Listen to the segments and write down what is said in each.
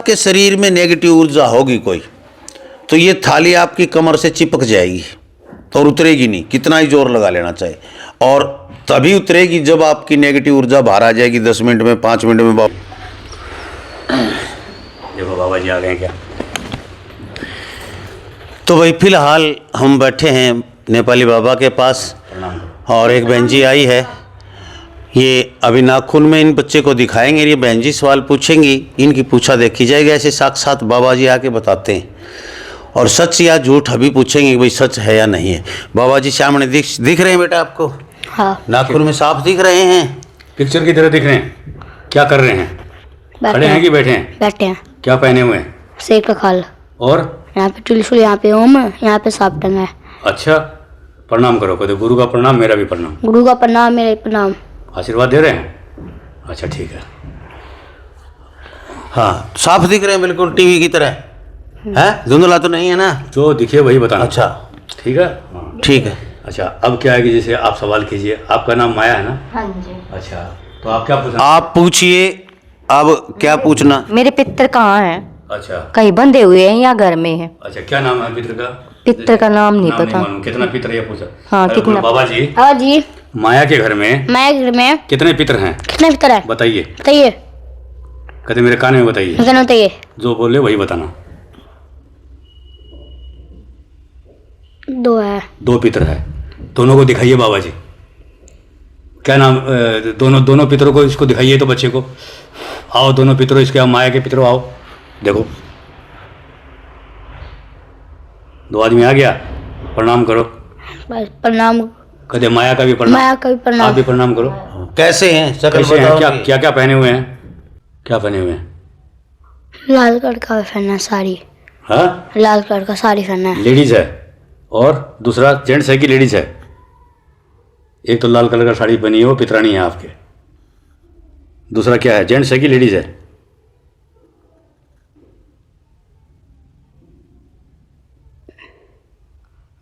आपके शरीर में नेगेटिव ऊर्जा होगी कोई, तो ये थाली आपकी कमर से चिपक जाएगी और उतरेगी नहीं, कितना ही जोर लगा लेना चाहिए। और तभी उतरेगी जब आपकी नेगेटिव ऊर्जा बाहर आ जाएगी 10 मिनट में, 5 मिनट में। देखो बाबा जी आ गए क्या। तो भाई फिलहाल हम बैठे हैं नेपाली बाबा के पास और एक बहन जी आई है। ये अभी नाखून में इन बच्चे को दिखाएंगे, ये बहन जी सवाल पूछेंगी, इनकी पूछा देखी जाएगी। ऐसे साक्षात बाबा जी आके बताते हैं और सच या झूठ अभी पूछेंगे कि भाई सच है या नहीं है। बाबा जी सामने दिख रहे हैं बेटा आपको? हाँ। नाखून में साफ दिख रहे हैं, पिक्चर की तरह दिख रहे हैं। क्या कर रहे हैं? खड़े हैं कि बैठे हैं? बैठे हैं। क्या पहने हुए हैं? सेब का खाल। और यहाँ पे त्रिशूल, यहाँ पे ओम, यहाँ पे सांप टंगा है। अच्छा, प्रणाम करो। कहते गुरु का प्रणाम, मेरा भी प्रणाम। गुरु का प्रणाम, मेरा प्रणाम। आशीर्वाद दे रहे हैं? अच्छा ठीक है। हाँ साफ दिख रहे हैं बिल्कुल टीवी की तरह है, धुंधला तो नहीं है ना? जो दिखे वही बताना। अच्छा ठीक है। हाँ। ठीक है। अच्छा अब क्या है कि जैसे आप सवाल कीजिए। आपका नाम माया है ना? हाँ जी। अच्छा तो आप क्या पूछना? आप पूछिए अब क्या पूछना। मेरे पितर कहाँ हैं? अच्छा कहीं बंधे हुए हैं या घर में हैं? अच्छा, क्या नाम है पितर का? पितर का नाम नहीं पता। मालूम। कितना पितर ये पूछा? हाँ, अरे कितना? बाबा जी, हाँ जी। माया के घर में मैं घर में कितने पितर हैं कितने भीतर है बताइए। बताइए। कहते मेरे कान में बताइए। कितने बताइए? जो बोले वही बताना। 2 है। 2 पितर है। दोनों को दिखाइए बाबा जी। क्या नाम? दोनों पितरों को इसको दिखाइए तो बच्चे को। आओ दोनों पितरों, इसके माया के पितरों आओ। देखो 2 आदमी आ गया। प्रणाम करो। बस प्रणाम। कहते माया का भी प्रणाम। माया का भी प्रणाम। आप भी प्रणाम करो। कैसे हैं? शक्ल कैसे हैं? बताओ क्या कि- क्या क्या पहने हुए हैं? क्या पहने हुए हैं? लाल कलर का पहनना है साड़ी। हाँ, लाल कलर का साड़ी पहनना है। लेडीज है और दूसरा जेंट्स है कि लेडीज है? एक तो लाल कलर का साड़ी पहनी है, वो पितरानी है आपके। दूसरा क्या है? जेंट्स है कि लेडीज है?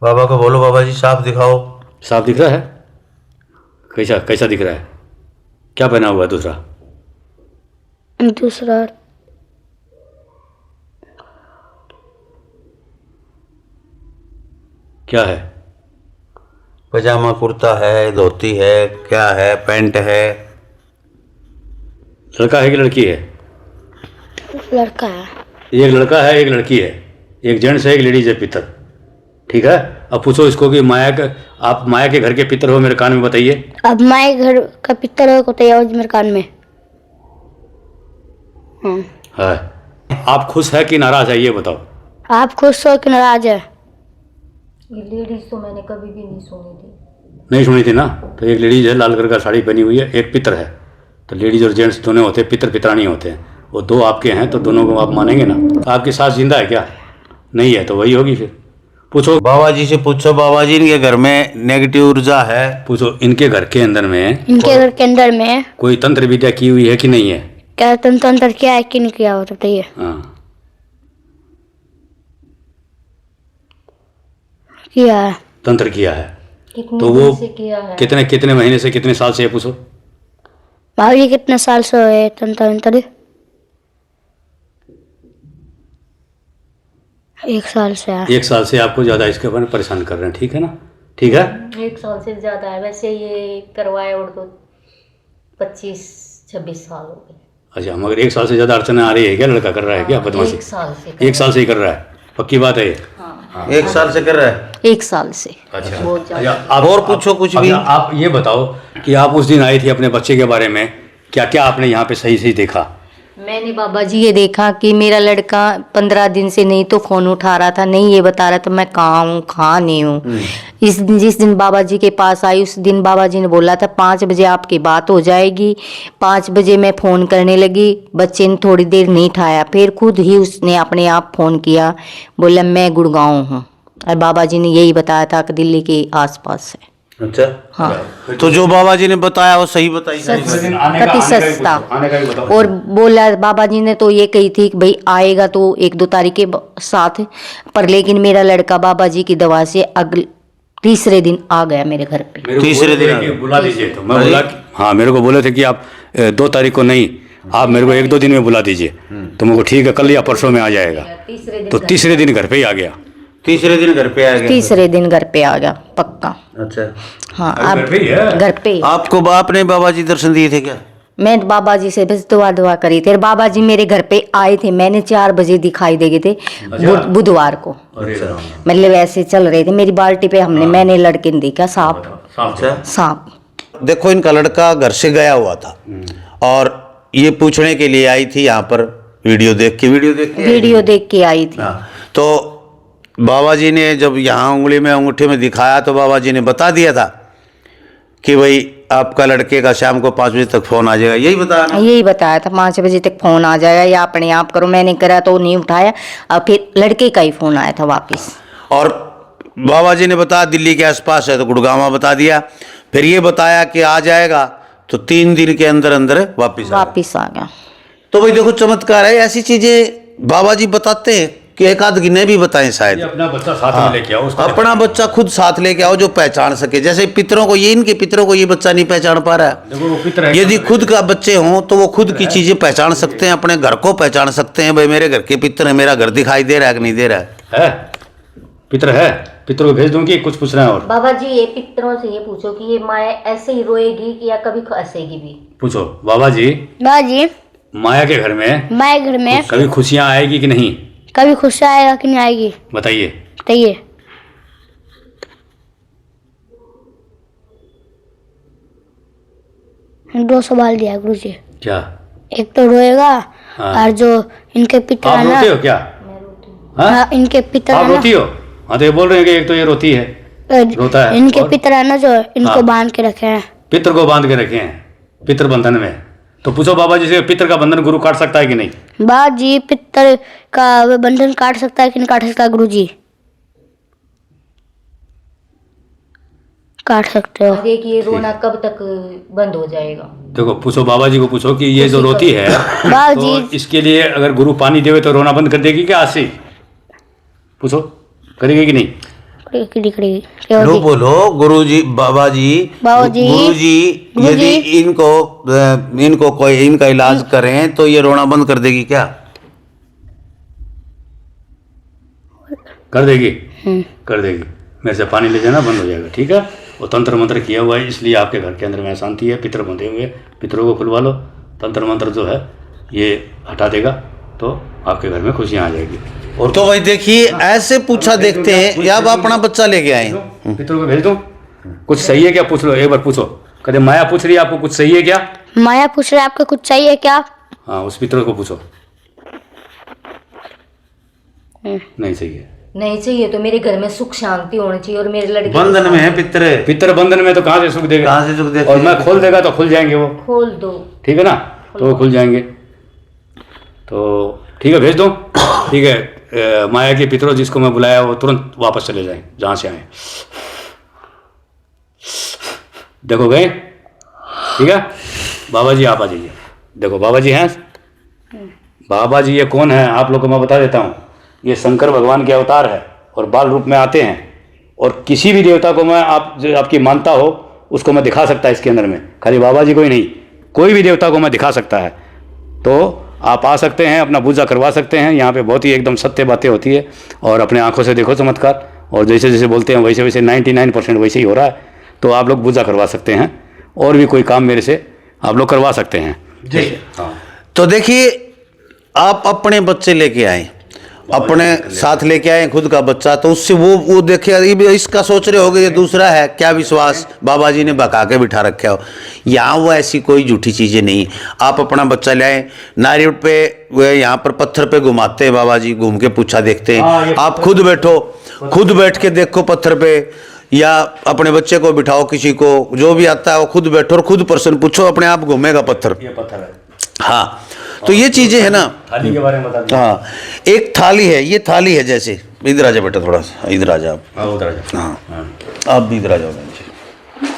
बाबा को बोलो बाबा जी साफ दिखाओ। साफ दिख रहा है? कैसा कैसा दिख रहा है? क्या पहना हुआ है दूसरा? दूसरा क्या है? पजामा कुर्ता है, धोती है, क्या है? पैंट है? लड़का है कि लड़की है? लड़का है। एक लड़का है एक लड़की है, एक जेंट्स है एक लेडीज है पितर। ठीक है। अब पूछो इसको कि आप माया के घर के पितर हो, मेरे कान में बताइए। अब मैं घर का पितर है को तैयार मेरे कान में। हाँ। है। आप खुश है कि नाराज है ये बताओ। आप खुश हो कि नाराज है? ये लेडीज तो मैंने कभी भी नहीं सुनी थी। नहीं सुनी थी ना? तो एक लेडीज है लाल कलर का साड़ी पहनी हुई है, एक पितर है। तो लेडीज और जेंट्स दोनों होते हैं, पितर पितरानी होते हैं। वो 2 आपके हैं तो दोनों को आप मानेंगे ना? आपकी सास जिंदा है क्या? नहीं है तो वही होगी फिर। पूछो बाबा जी से पूछो, बाबा जी इनके घर में नेगेटिव ऊर्जा है? पूछो इनके घर के अंदर में इनके घर के अंदर में कोई तंत्र विद्या की हुई है कि नहीं है? क्या तंत्र क्या है कि नहीं किया हो बताइए। हाँ किया है। तंत्र किया है। कितने तो दिन वो से किया है? कितने महीने से कितने साल से है पूछो। भाभी कितने साल से हुए तंत्र? 1 साल से है। 1 साल से आपको ज़्यादा इसके बारे में परेशान कर रहे हैं। ठीक है ना? ठीक है। 1 साल से ज्यादा है वैसे ये करवाए और तो 25-26 साल हो गए। अच्छा मगर 1 साल से ज़्यादा अड़चने आ रही है क्या? लड़का कर रहा है क्या बदमाशी? 1 साल से 1 साल से ही कर रहा है? पक्की बात है ये? 1 साल से कर रहा है? 1 साल से। अच्छा बहुत ज्यादा। आप और पूछो कुछ भी। आप ये बताओ कि आप उस दिन आई थी अपने बच्चे के बारे में, क्या क्या आपने यहाँ पे सही सही देखा? मैंने बाबा जी ये देखा कि मेरा लड़का 15 दिन से नहीं तो फोन उठा रहा था, नहीं ये बता रहा था मैं कहाँ हूँ कहाँ नहीं हूँ। जिस दिन बाबा जी के पास आई उस दिन बाबा जी ने बोला था 5 बजे आपकी बात हो जाएगी। 5 बजे मैं फ़ोन करने लगी, बच्चे ने थोड़ी देर नहीं उठाया, फिर खुद ही उसने अपने आप फ़ोन किया, बोला मैं गुड़गांव हूँ और बाबा जी ने यही बताया था कि दिल्ली के आसपास है। अच्छा हाँ। तो जो बाबा जी ने बताया वो सही बताई? कति सस्ता। और बोला बाबा जी ने तो ये कही थी कि भाई आएगा तो 1-2 तारीख के साथ, पर लेकिन मेरा लड़का बाबा जी की दवा से अगले 3रे दिन आ गया मेरे घर पे। तीसरे दिन बुला दीजिए। तो मैं बोला हाँ, मेरे को बोले थे कि आप 2 तारीख को नहीं आप मेरे को 1-2 दिन में बुला दीजिए। तो मेरे को ठीक है, कल या परसों में आ जाएगा। तो तीसरे दिन घर पे ही आ गया। तीसरे दिन घर पे आ गया? तीसरे दिन घर पे आ गया पक्का। अच्छा, हाँ, अभी आप घर पे ही है? घर पे ही। आपको बाप ने बाबा जी दर्शन दिए थे क्या? मैं बाबा जी से बस दुआ करी थी। बाबा जी मेरे घर पे आए थे, मैंने 4 बजे दिखाई दे गए थे बुधवार को। मतलब ऐसे चल रहे थे, मेरी बाल्टी पे मैंने लड़के ने देखा सांप। सांप देखो, इनका लड़का घर से गया हुआ था और ये पूछने के लिए आई थी यहाँ पर, वीडियो देख के आई थी। तो बाबा जी ने जब यहाँ उंगली में अंगूठे में दिखाया तो बाबा जी ने बता दिया था कि भाई आपका लड़के का शाम को 5 बजे तक फोन आ जाएगा। यही बताया था 5 बजे तक फोन आ जाएगा, या अपने आप करो। मैंने करा तो नहीं उठाया, और फिर लड़के का ही फोन आया था वापस। और बाबा जी ने बताया दिल्ली के आसपास है, तो गुड़गांव बता दिया। फिर ये बताया कि आ जाएगा, तो 3 दिन के अंदर अंदर वापस आ गया। तो भाई देखो, चमत्कार है। ऐसी चीजें बाबा जी बताते हैं कि एक आध गिने भी बताएं शायद। अपना बच्चा साथ में लेके आओ, अपना बच्चा खुद साथ लेके आओ जो पहचान सके। जैसे पितरों को, इनके पितरों को ये बच्चा नहीं पहचान पा रहा है। यदि खुद का बच्चे हों तो वो खुद की चीजें पहचान सकते हैं, अपने घर को पहचान सकते हैं। भाई मेरे घर के पितर है, मेरा घर दिखाई दे रहा है कि नहीं दे रहा है? पितर है, पितर को भेज दूंगी। कुछ पूछना है और? बाबा जी ये पितरों से ये पूछो कि ये माया ऐसे ही रोएगी कि या कभी हंसेगी भी? पूछो बाबा जी। माया के घर में कभी खुशियाँ आएगी कि नहीं? कभी खुशी आएगा कि नहीं आएगी? बताइए। 2 सवाल दिया गुरुजी। क्या? एक तो रोएगा, और जो इनके पिता आप है ना। रोते हो क्या? हाँ, इनके पिता आप है ना। रोती हो? हाँ, तो ये बोल रहे हैं कि एक तो ये रोती है, रोता है। इनके और? पिता है ना, जो इनको बांध के रखे हैं। पितर को बांध के रखे हैं पितर बंधन में। तो पूछो बाबा जी से, पितर का बंधन गुरु काट सकता है कि नहीं? बाबा जी पितर का बंधन काट सकता है कि नहीं काट सकता? गुरुजी काट सकते हो। देखिए रोना कब तक बंद हो जाएगा? देखो, पूछो बाबा जी को, पूछो कि ये जो रोती है बाबा तो जी इसके लिए अगर गुरु पानी देवे तो रोना बंद कर देगी क्या आज से? पूछो, करेगी कि नहीं? लो बोलो गुरुजी, बाबा जी, यदि इनको कोई इनका इलाज करें तो ये रोना बंद कर देगी क्या? कर देगी। कर देगी। मेरे से पानी ले जाना, बंद हो जाएगा। ठीक है? वो तंत्र मंत्र किया हुआ है, इसलिए आपके घर के अंदर में शांति है। पितर बंधे हुए, पितरों को खुलवा लो। तंत्र मंत्र जो है ये हटा देगा, तो आपके घर में खुशियाँ आ जाएगी। और तो भाई देखिए, ऐसे पूछा देखते हैं, या आप अपना बच्चा लेके आए? पितरों को भेज दूं? कुछ सही है क्या? पूछ लो, एक बार पूछो। कहते माया पूछ रही है आपको कुछ सही है क्या? माया पूछ रहे आपको कुछ चाहिए क्या? हाँ, उस पितरों को पूछो। नहीं सही है। नहीं चाहिए तो मेरे घर में सुख शांति होनी चाहिए, और मेरे लड़के बंधन में है पितर बंधन में, तो कहाँ से सुख देगा? कहाँ से सुख देगा? और मैं खोल देगा तो खुल जाएंगे वो। खोल दो। ठीक है ना? तो वो खुल जाएंगे। तो ठीक है, भेज दो। ठीक है, माया के पितरों जिसको मैं बुलाया वो तुरंत वापस चले जाएं जहाँ से आए। देखो गए? ठीक है, बाबा जी आप आ जाइए। देखो बाबा जी हैं। बाबा जी ये कौन है आप लोग को मैं बता देता हूँ। ये शंकर भगवान के अवतार है और बाल रूप में आते हैं, और किसी भी देवता को मैं जो आपकी मानता हो उसको मैं दिखा सकता है इसके अंदर में। खाली बाबा जी को ही नहीं, कोई भी देवता को मैं दिखा सकता है। तो आप आ सकते हैं, अपना पूजा करवा सकते हैं। यहाँ पे बहुत ही एकदम सत्य बातें होती है, और अपने आंखों से देखो चमत्कार। और जैसे जैसे बोलते हैं वैसे वैसे 99% वैसे ही हो रहा है। तो आप लोग पूजा करवा सकते हैं, और भी कोई काम मेरे से आप लोग करवा सकते हैं। जी। तो देखिए, आप अपने बच्चे लेके आए, अपने साथ लेके आए खुद का बच्चा, तो उससे वो देखिए, इसका सोच रहे होगे ये दूसरा है क्या विश्वास, बाबा जी ने बका के बिठा रखा हो। यहाँ वो ऐसी कोई झूठी चीज़ें नहीं। आप अपना बच्चा ले आए, नारियल पे यहाँ पर पत्थर पे घुमाते हैं बाबा जी, घूम के पूछा देखते हैं। आप खुद बैठो, खुद बैठ के देखो पत्थर पे, या अपने बच्चे को बिठाओ, किसी को जो भी आता है वो खुद बैठो और खुद प्रश्न पूछो, अपने आप घूमेगा पत्थर। ये पत्थर है। हाँ, तो ये चीजें है ना। थाली के बारे में बता दीजिए। हाँ, एक थाली है, ये थाली है। जैसे इधर आ जाओ बेटा, थोड़ा सा इधर आ जाओ आप। हाँ, उधर आ जाओ। हाँ, आप भी इधर आ जाओ बहन जी।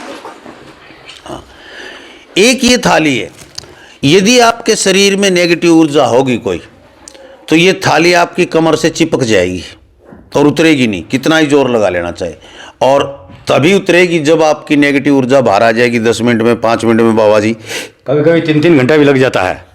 हाँ, एक ये थाली है। यदि आपके शरीर में नेगेटिव ऊर्जा होगी कोई, तो ये थाली आपकी कमर से चिपक जाएगी और उतरेगी नहीं, कितना ही जोर लगा लेना चाहिए। और तभी उतरेगी जब आपकी नेगेटिव ऊर्जा बाहर आ जाएगी। 10 मिनट में, 5 मिनट में बाबा जी। कभी कभी 3-3 घंटा भी लग जाता है।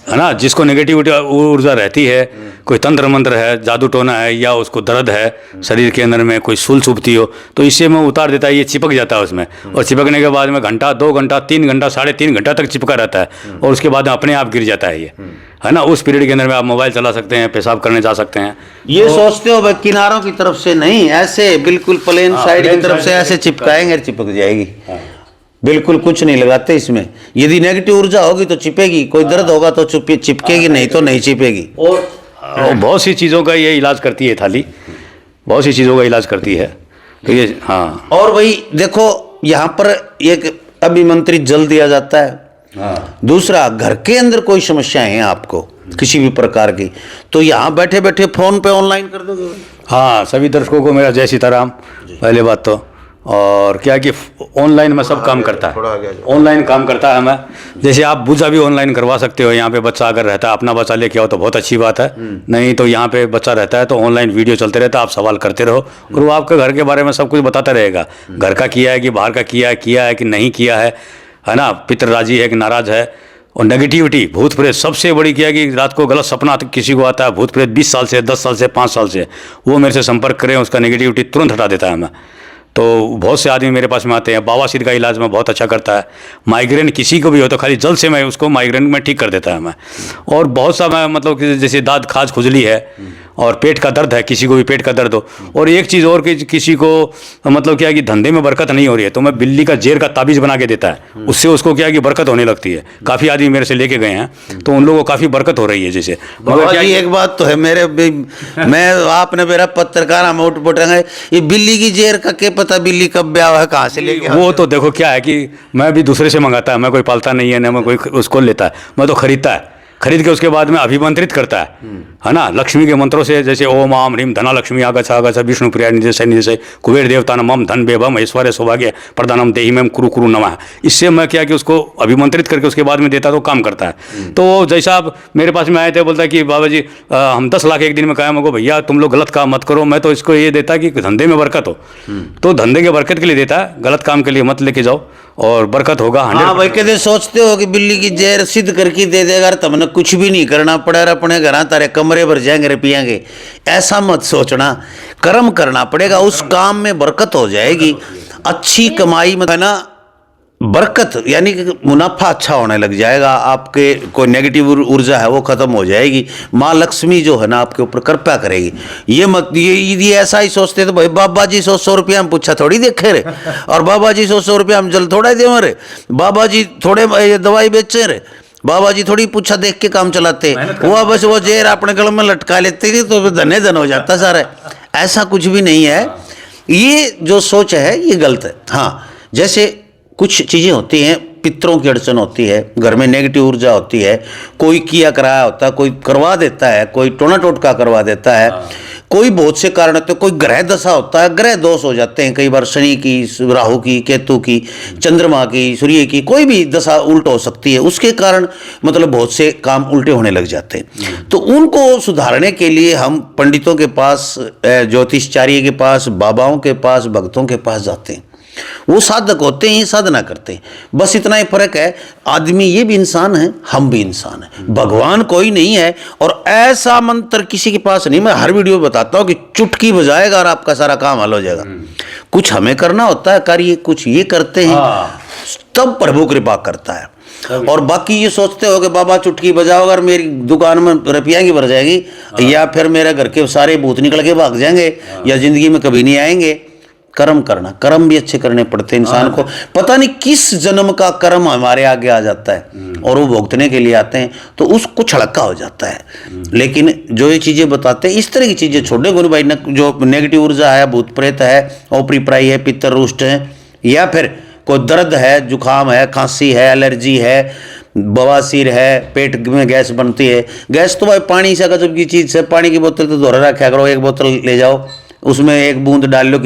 है ना, जिसको नेगेटिव ऊर्जा रहती है, कोई तंत्र मंत्र है, जादू टोना है, या उसको दर्द है शरीर के अंदर में, कोई सूल चुभती हो, तो इससे मैं उतार देता है, ये चिपक जाता है उसमें, और चिपकने के बाद में घंटा 2 घंटा 3 घंटा 3.5 घंटा तक चिपका रहता है, और उसके बाद में अपने आप गिर जाता है ये, है ना। उस पीरियड के अंदर में आप मोबाइल चला सकते हैं, पेशाब करने जा सकते हैं। ये सोचते हो भाई किनारों की तरफ से नहीं, ऐसे बिल्कुल प्लेन साइड की तरफ से ऐसे चिपकाएंगे, चिपक जाएगी। बिल्कुल कुछ नहीं लगाते इसमें। यदि नेगेटिव ऊर्जा होगी तो चिपेगी, कोई दर्द होगा तो चिपकेगी, नहीं तो नहीं चिपेगी। और बहुत सी चीज़ों का ये इलाज करती है थाली, बहुत सी चीज़ों का इलाज करती है, तो ये हाँ। और वही देखो यहाँ पर एक अभिमंत्रित जल दिया जाता है। दूसरा, घर के अंदर कोई समस्याएं हैं आपको किसी भी प्रकार की, तो यहाँ बैठे बैठे फोन पे ऑनलाइन कर दोगे। हाँ, सभी दर्शकों को मेरा जय सीताराम। पहले बात तो, और क्या कि ऑनलाइन में सब काम करता है, ऑनलाइन काम करता है। मैं जैसे आप पूजा भी ऑनलाइन करवा सकते हो। यहाँ पे बच्चा अगर रहता है, अपना बच्चा लेके आओ तो बहुत अच्छी बात है, नहीं तो यहाँ पे बच्चा रहता है तो ऑनलाइन वीडियो चलते रहता है, आप सवाल करते रहो और वो आपके घर के बारे में सब कुछ बताता रहेगा। घर का किया है कि बाहर का किया है कि नहीं किया है ना, पितर राजी है कि नाराज है। और नेगेटिविटी, भूत प्रेत, सबसे बड़ी क्या है कि रात को गलत सपना किसी को आता है, भूत प्रेत 20 साल से, 10 साल से, 5 साल से, वो मेरे से संपर्क करें, उसका नेगेटिविटी तुरंत हटा देता है मैं। तो बहुत से आदमी मेरे पास में आते हैं। बवासीर का इलाज में बहुत अच्छा करता है। माइग्रेन किसी को भी हो तो खाली जल से मैं उसको माइग्रेन में ठीक कर देता है मैं। और बहुत सा मैं मतलब कि जैसे दांत खाज खुजली है और पेट का दर्द है, किसी को भी पेट का दर्द हो, और एक चीज़ और कि किसी को मतलब क्या है कि धंधे में बरकत नहीं हो रही है, तो मैं बिल्ली का जेर का ताबीज़ बना के देता है, उससे उसको क्या है कि बरकत होने लगती है। काफ़ी आदमी मेरे से लेके गए हैं तो उन लोगों को काफ़ी बरकत हो रही है। जैसे मगर क्या एक बात तो है, मैं आपने मेरा पत्रकार हम उठ पटेंगे, ये बिल्ली की जेर का क्या पता बिल्ली कब ब्याह है, कहाँ से लेके। वो तो देखो क्या है कि मैं भी दूसरे से मंगाता है, मैं कोई पालता नहीं है, ना मैं कोई उसको लेता है, मैं तो खरीदता है, खरीद के उसके बाद में अभिमंत्रित करता है ना, लक्ष्मी के मंत्रों से, जैसे ओम आम ह्रीम धना लक्ष्मी आगच्छ आगच्छ विष्णु प्रिया निदेश निदेश कुबेर देवता मम धन बेभम ऐश्वर्य सौभाग्य प्रदानम देहि में कुरु कुरु नमः। इससे मैं क्या कि उसको अभिमंत्रित करके उसके बाद में देता तो काम करता है। तो वो जैसा आप मेरे पास में आए थे, बोलता है कि बाबा जी हम 10 लाख एक दिन में कहा, मको भैया तुम लोग गलत काम मत करो, मैं तो इसको ये देता कि धंधे में बरकत हो, तो धंधे के बरकत के लिए देता है, गलत काम के लिए मत लेके जाओ और बरकत होगा। हाँ भाई, कहते सोचते हो कि बिल्ली की जहर सिद्ध करके दे देगा, तुमने कुछ भी नहीं करना पड़ा, अपने घर तारे कमरे भर जाएंगे पियेंगे, ऐसा मत सोचना। कर्म करना पड़ेगा, उस काम में बरकत हो जाएगी, अच्छी कमाई में है ना बरकत, यानी कि मुनाफा अच्छा होने लग जाएगा, आपके कोई नेगेटिव ऊर्जा है वो खत्म हो जाएगी, माँ लक्ष्मी जो है ना आपके ऊपर कृपा करेगी। ये मत ये ऐसा ही सोचते तो भाई बाबा जी 100 रुपया हम पूछा थोड़ी देखे रे, और बाबा जी 100 रुपया हम जल थोड़ा दे रे, बाबा जी थोड़े दवाई बेचे रे, बाबा जी थोड़ी पूछा देख के काम चलाते, वो बस वो जेर अपने गले में लटका लेते थे तो धने धन हो जाता सारा। ऐसा कुछ भी नहीं है, ये जो सोच है ये गलत है। हाँ, जैसे कुछ चीज़ें होती हैं, पितरों की अड़चन होती है, घर में नेगेटिव ऊर्जा होती है, कोई किया कराया होता है, कोई करवा देता है, कोई टोना टोटका करवा देता है, कोई बहुत से कारण होते हैं, कोई ग्रह दशा होता है, ग्रह दोष हो जाते हैं, कई बार शनि की, राहु की, केतु की, चंद्रमा की, सूर्य की, कोई भी दशा उल्ट हो सकती है, उसके कारण मतलब बहुत से काम उल्टे होने लग जाते हैं। तो उनको सुधारने के लिए हम पंडितों के पास, ज्योतिषचार्य के पास, बाबाओं के पास, भक्तों के पास जाते हैं। वो साधक होते हैं, साधना करते हैं, बस इतना ही फर्क है। आदमी ये भी इंसान है, हम भी इंसान हैं, भगवान कोई नहीं है। और ऐसा मंत्र किसी के पास नहीं, मैं हर वीडियो में बताता हूँ कि चुटकी बजाएगा और आपका सारा काम हल हो जाएगा। कुछ हमें करना होता है कार्य, कुछ ये करते हैं, तब प्रभु कृपा करता है। और बाकी ये सोचते हो कि बाबा चुटकी बजाओगे और मेरी दुकान में रुपया की भर जाएगी, या फिर मेरे घर के सारे भूत निकल के भाग जाएंगे, या जिंदगी में कभी नहीं आएंगे। कर्म करना, कर्म भी अच्छे करने पड़ते हैं इंसान को। पता नहीं किस जन्म का कर्म हमारे आगे आ जाता है और वो भुगतने के लिए आते हैं, तो उसको छड़का हो जाता है। लेकिन जो ये चीज़ें बताते हैं, इस तरह की चीज़ें छोड़ने गुरु भाई, जो नेगेटिव ऊर्जा है, भूत प्रेत है, ओपरी पराई है, पितर रुष्ट है, या फिर कोई दर्द है, जुकाम है, खांसी है, एलर्जी है, बवासीर है, पेट में गैस बनती है। गैस तो भाई पानी से गजब की चीज़ है, पानी की बोतल तो दोहरा रखा करो, एक बोतल ले जाओ, उसमें एक बूंद डाल लो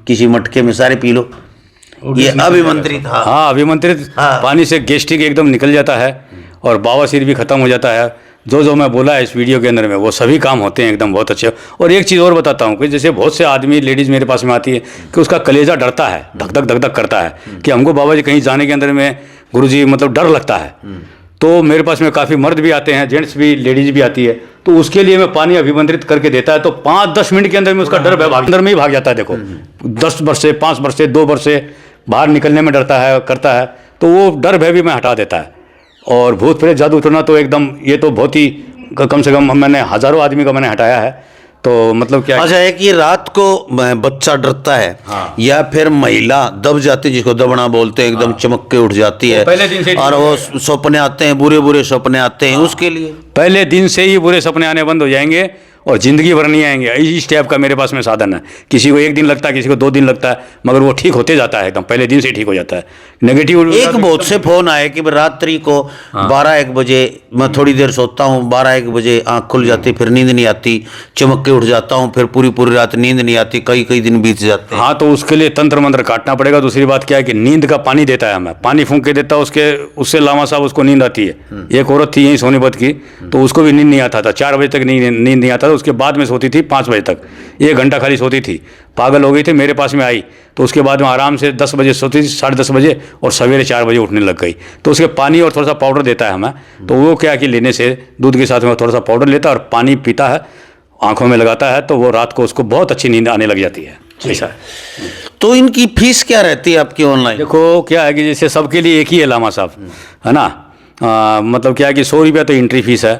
किसी मटके में, सारे पी लो। ये अभिमंत्रित, हाँ अभिमंत्रित पानी से गैस्ट्रिक एकदम निकल जाता है और बवासीर भी खत्म हो जाता है। जो मैं बोला है इस वीडियो के अंदर में, वो सभी काम होते हैं एकदम बहुत अच्छे। और एक चीज़ और बताता हूँ कि जैसे बहुत से आदमी, लेडीज़ मेरे पास में आती है कि उसका कलेजा डरता है, धक धक धक धक करता है कि हमको बाबा जी कहीं जाने के अंदर में गुरुजी मतलब डर लगता है। तो मेरे पास में काफ़ी मर्द भी आते हैं, जेंट्स भी, लेडीज भी आती है, तो उसके लिए मैं पानी अभिमंत्रित करके देता है, तो 5-10 मिनट के अंदर में उसका डर अंदर में ही भाग जाता है। देखो 10 वर्ष से, 5 वर्ष से, 2 वर्ष से बाहर निकलने में डरता है, करता है, तो वो डर भय भी मैं हटा देता है। और भूत प्रेत जादू टोना तो एकदम, ये तो बहुत ही कम से कम मैंने हज़ारों आदमी का मैंने हटाया है। तो मतलब क्या, अच्छा है कि रात को बच्चा डरता है, हाँ। या फिर महिला दब जाती है, जिसको दबना बोलते हैं, एकदम चमक के उठ जाती है, पहले दिन से और वो सपने आते हैं, बुरे बुरे सपने आते हैं, उसके लिए पहले दिन से ही बुरे सपने आने बंद हो जाएंगे और ज़िंदगी भर नहीं आएंगे। इस टाइप का मेरे पास में साधन है। किसी को 1 दिन लगता है, किसी को 2 दिन लगता है, मगर वो ठीक होते जाता है, एकदम पहले दिन से ही ठीक हो जाता है। नेगेटिव एक बहुत से फोन आए कि रात्रि को 12-1 बजे मैं थोड़ी देर सोता हूँ, 12-1 बजे आँख खुल जाती, फिर नींद नहीं आती, चमक के उठ जाता हूँ, फिर पूरी पूरी रात नींद नहीं आती, कई दिन बीत जाते हैं। हाँ, तो उसके लिए तंत्र मंत्र काटना पड़ेगा। दूसरी बात क्या है कि नींद का पानी देता है, हमें पानी फूंक के देता है, उससे लामा साहब उसको नींद आती है। एक औरत थी यहीं सोनीपत की, तो उसको भी नींद नहीं आता था, 4 बजे तक नींद नहीं आता था, उसके बाद में सोती थी 5 बजे तक, 1 घंटा खाली सोती थी, पागल हो गई थी, मेरे पास में आई, तो उसके बाद में आराम से 10 बजे सोती थी, 10:30 बजे, और सवेरे 4 बजे उठने लग गई। तो उसके पानी और थोड़ा सा पाउडर देता है हमें, तो वो क्या कि लेने से दूध के साथ में थोड़ा सा पाउडर लेता है और पानी पीता है, आंखों में लगाता है, तो वो रात को उसको बहुत अच्छी नींद आने लग जाती है। ऐसा है। तो इनकी फीस क्या रहती है आपकी ऑनलाइन? देखो क्या है कि जैसे सबके लिए एक ही है लामा साहब, है ना, मतलब क्या है कि 100 रुपया तो एंट्री फीस है,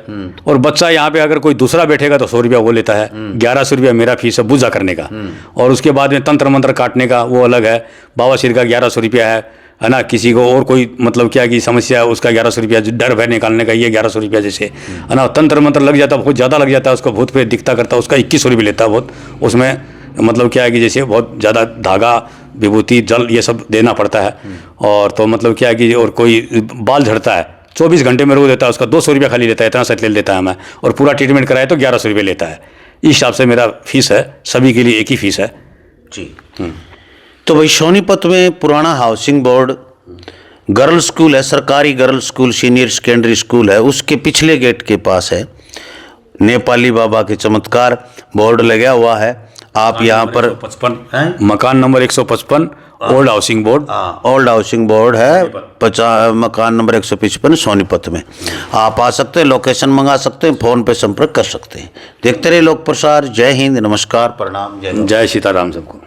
और बच्चा यहाँ पे अगर कोई दूसरा बैठेगा तो 100 रुपया वो लेता है, 1100 रुपया मेरा फीस है पूजा करने का, और उसके बाद में तंत्र मंत्र काटने का वो अलग है, बाबा सिर का 1100 रुपया है ना, किसी को और कोई मतलब क्या कि समस्या है उसका 1100 रुपया, डर भय निकालने का ये 1100 रुपया जैसे, है ना, तंत्र मंत्र लग जाता है बहुत ज़्यादा लग जाता है, उसको भूत पे दिखता करता है, उसका 2100 रुपये लेता है बहुत, उसमें मतलब क्या है कि जैसे बहुत ज़्यादा धागा, विभूति, जल ये सब देना पड़ता है। और तो मतलब क्या है कि और कोई बाल झड़ता है 24 घंटे में रो देता है, उसका 200 रुपया खाली लेता है, इतना सच ले लेता है मैं, और पूरा ट्रीटमेंट कराए तो 1100 रुपये लेता है। इस हिसाब से मेरा फीस है, सभी के लिए एक ही फीस है जी। तो भाई सोनीपत में पुराना हाउसिंग बोर्ड गर्ल्स स्कूल है, सरकारी girls school senior secondary school है, उसके पिछले गेट के पास है नेपाली बाबा के चमत्कार बोर्ड लगा हुआ है। आप यहाँ पर 155 मकान number 155 old housing board, old housing board है, मकान नंबर 155 सोनीपत में। आप आ सकते हैं, लोकेशन मंगा सकते हैं, फ़ोन पे संपर्क कर सकते हैं। देखते रहिए लोक प्रसार। जय हिंद, नमस्कार, प्रणाम, जय सीताराम सबको।